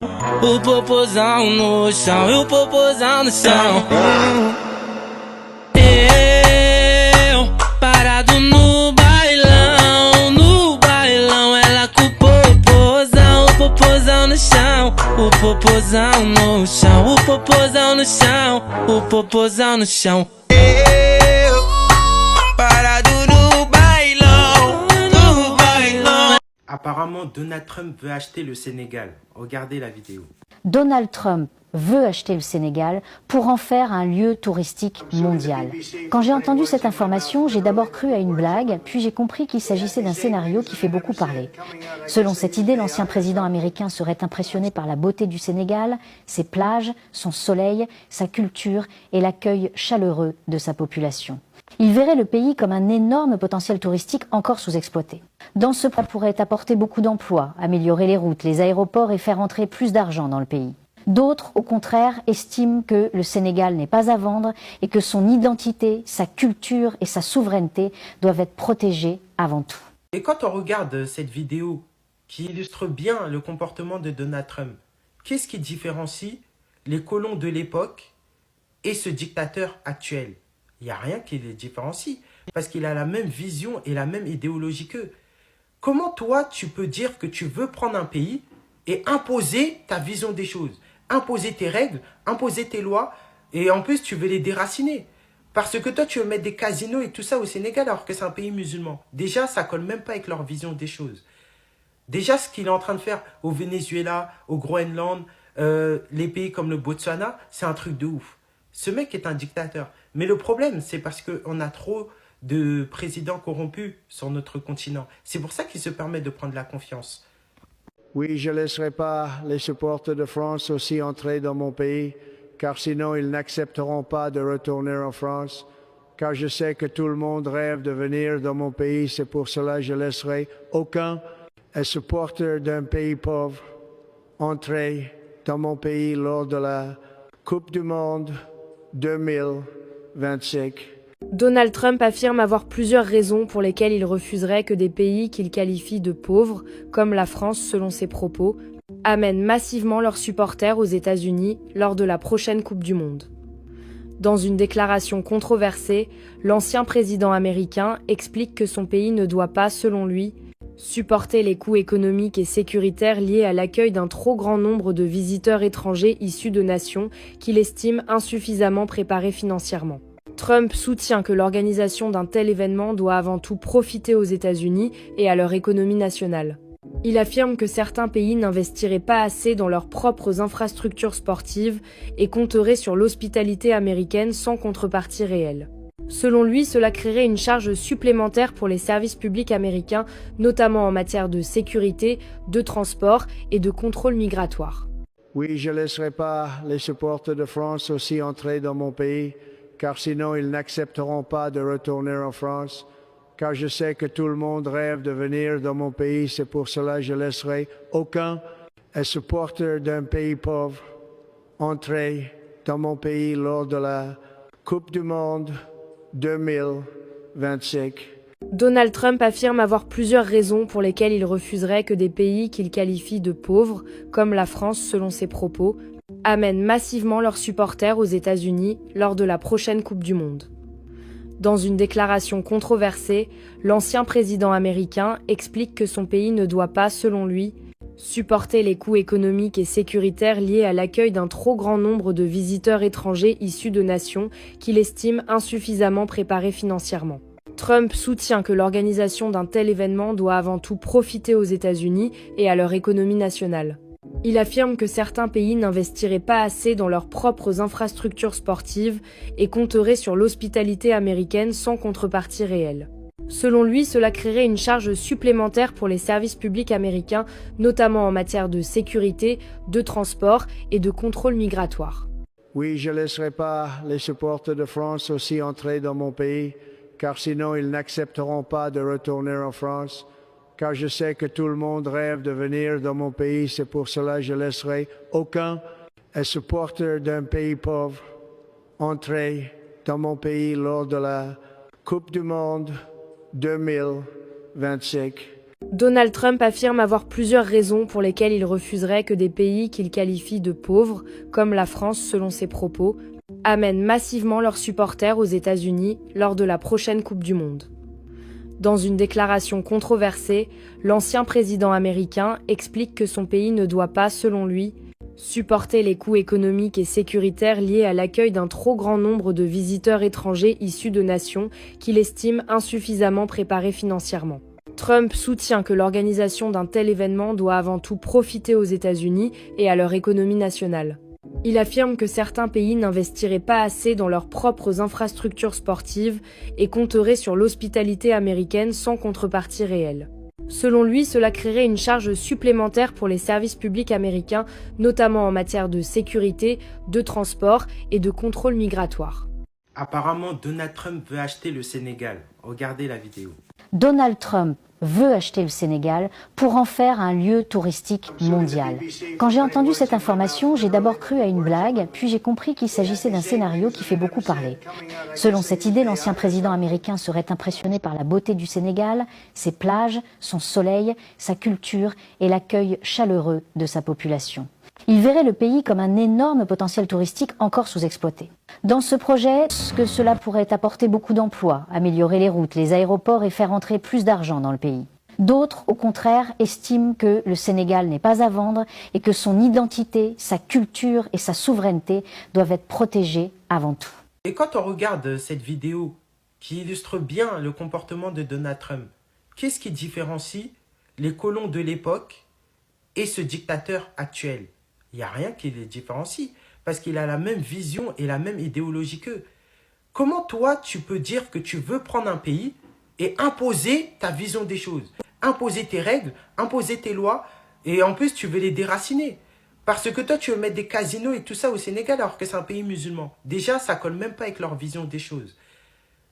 O popozão no chão, e o popozão no chão. Eu, parado no bailão, ela com o popozão no chão. O popozão no chão, o popozão no chão, o popozão no chão. Eu, parado no bailão, no bailão. Apparemment, Donald Trump veut acheter le Sénégal. Regardez la vidéo. Donald Trump veut acheter le Sénégal pour en faire un lieu touristique mondial. Quand j'ai entendu cette information, j'ai d'abord cru à une blague, puis j'ai compris qu'il s'agissait d'un scénario qui fait beaucoup parler. Selon cette idée, l'ancien président américain serait impressionné par la beauté du Sénégal, ses plages, son soleil, sa culture et l'accueil chaleureux de sa population. Il verrait le pays comme un énorme potentiel touristique encore sous-exploité. Dans ce plan, pourrait apporter beaucoup d'emplois, améliorer les routes, les aéroports et faire entrer plus d'argent dans le pays. D'autres, au contraire, estiment que le Sénégal n'est pas à vendre et que son identité, sa culture et sa souveraineté doivent être protégées avant tout. Et quand on regarde cette vidéo qui illustre bien le comportement de Donald Trump, qu'est-ce qui différencie les colons de l'époque et ce dictateur actuel? Il n'y a rien qui les différencie, parce qu'il a la même vision et la même idéologie qu'eux. Comment toi, tu peux dire que tu veux prendre un pays et imposer ta vision des choses, imposer tes règles, imposer tes lois, et en plus, tu veux les déraciner? Parce que toi, tu veux mettre des casinos et tout ça au Sénégal, alors que c'est un pays musulman. Déjà, ça colle même pas avec leur vision des choses. Déjà, ce qu'il est en train de faire au Venezuela, au Groenland, les pays comme le Botswana, c'est un truc de ouf. Ce mec est un dictateur. Mais le problème, c'est parce qu'on a trop de présidents corrompus sur notre continent. C'est pour ça qu'il se permet de prendre la confiance. Oui, je ne laisserai pas les supporters de France aussi entrer dans mon pays, car sinon ils n'accepteront pas de retourner en France. Car je sais que tout le monde rêve de venir dans mon pays, c'est pour cela que je ne laisserai aucun supporter d'un pays pauvre entrer dans mon pays lors de la Coupe du Monde 2025. Donald Trump affirme avoir plusieurs raisons pour lesquelles il refuserait que des pays qu'il qualifie de pauvres, comme la France selon ses propos, amènent massivement leurs supporters aux États-Unis lors de la prochaine Coupe du Monde. Dans une déclaration controversée, l'ancien président américain explique que son pays ne doit pas, selon lui, supporter les coûts économiques et sécuritaires liés à l'accueil d'un trop grand nombre de visiteurs étrangers issus de nations qu'il estime insuffisamment préparées financièrement. Trump soutient que l'organisation d'un tel événement doit avant tout profiter aux États-Unis et à leur économie nationale. Il affirme que certains pays n'investiraient pas assez dans leurs propres infrastructures sportives et compteraient sur l'hospitalité américaine sans contrepartie réelle. Selon lui, cela créerait une charge supplémentaire pour les services publics américains, notamment en matière de sécurité, de transport et de contrôle migratoire. Oui, je ne laisserai pas les supporters de France aussi entrer dans mon pays, car sinon ils n'accepteront pas de retourner en France. Car je sais que tout le monde rêve de venir dans mon pays, c'est pour cela que je ne laisserai aucun supporter d'un pays pauvre entrer dans mon pays lors de la Coupe du Monde 2025. Donald Trump affirme avoir plusieurs raisons pour lesquelles il refuserait que des pays qu'il qualifie de pauvres, comme la France selon ses propos, amènent massivement leurs supporters aux États-Unis lors de la prochaine Coupe du Monde. Dans une déclaration controversée, l'ancien président américain explique que son pays ne doit pas, selon lui, supporter les coûts économiques et sécuritaires liés à l'accueil d'un trop grand nombre de visiteurs étrangers issus de nations qu'il estime insuffisamment préparées financièrement. Trump soutient que l'organisation d'un tel événement doit avant tout profiter aux États-Unis et à leur économie nationale. Il affirme que certains pays n'investiraient pas assez dans leurs propres infrastructures sportives et compteraient sur l'hospitalité américaine sans contrepartie réelle. Selon lui, cela créerait une charge supplémentaire pour les services publics américains, notamment en matière de sécurité, de transport et de contrôle migratoire. Oui, je ne laisserai pas les supporters de France aussi entrer dans mon pays, car sinon ils n'accepteront pas de retourner en France. Car je sais que tout le monde rêve de venir dans mon pays, c'est pour cela que je ne laisserai aucun supporter d'un pays pauvre entrer dans mon pays lors de la Coupe du Monde 2025. Donald Trump affirme avoir plusieurs raisons pour lesquelles il refuserait que des pays qu'il qualifie de pauvres, comme la France selon ses propos, amènent massivement leurs supporters aux États-Unis lors de la prochaine Coupe du Monde. Dans une déclaration controversée, l'ancien président américain explique que son pays ne doit pas, selon lui, supporter les coûts économiques et sécuritaires liés à l'accueil d'un trop grand nombre de visiteurs étrangers issus de nations qu'il estime insuffisamment préparées financièrement. Trump soutient que l'organisation d'un tel événement doit avant tout profiter aux États-Unis et à leur économie nationale. Il affirme que certains pays n'investiraient pas assez dans leurs propres infrastructures sportives et compteraient sur l'hospitalité américaine sans contrepartie réelle. Selon lui, cela créerait une charge supplémentaire pour les services publics américains, notamment en matière de sécurité, de transport et de contrôle migratoire. Apparemment, Donald Trump veut acheter le Sénégal. Regardez la vidéo. Donald Trump veut acheter le Sénégal pour en faire un lieu touristique mondial. Quand j'ai entendu cette information, j'ai d'abord cru à une blague, puis j'ai compris qu'il s'agissait d'un scénario qui fait beaucoup parler. Selon cette idée, l'ancien président américain serait impressionné par la beauté du Sénégal, ses plages, son soleil, sa culture et l'accueil chaleureux de sa population. Il verrait le pays comme un énorme potentiel touristique encore sous-exploité. Dans ce projet, cela pourrait apporter beaucoup d'emplois, améliorer les routes, les aéroports et faire entrer plus d'argent dans le pays. D'autres, au contraire, estiment que le Sénégal n'est pas à vendre et que son identité, sa culture et sa souveraineté doivent être protégées avant tout. Et quand on regarde cette vidéo qui illustre bien le comportement de Donald Trump, qu'est-ce qui différencie les colons de l'époque et ce dictateur actuel? Il n'y a rien qui les différencie, parce qu'il a la même vision et la même idéologie qu'eux. Comment toi, tu peux dire que tu veux prendre un pays et imposer ta vision des choses, imposer tes règles, imposer tes lois, et en plus, tu veux les déraciner? Parce que toi, tu veux mettre des casinos et tout ça au Sénégal, alors que c'est un pays musulman. Déjà, ça colle même pas avec leur vision des choses.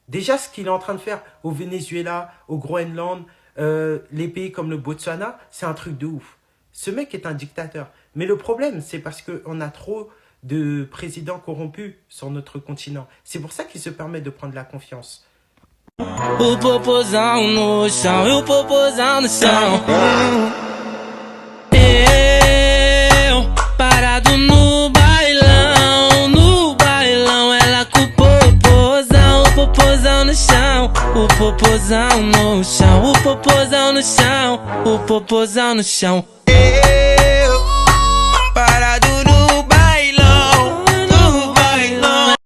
Déjà, ce qu'il est en train de faire au Venezuela, au Groenland, les pays comme le Botswana, c'est un truc de ouf. Ce mec est un dictateur. Mais le problème, c'est parce qu'on a trop de présidents corrompus sur notre continent. C'est pour ça qu'il se permet de prendre la confiance. O popozão no chão, e o popozão no chão. Eu, parado no bailão, ela com o popozão no chão. O popozão no chão, o popozão no chão, o popozão no chão. Para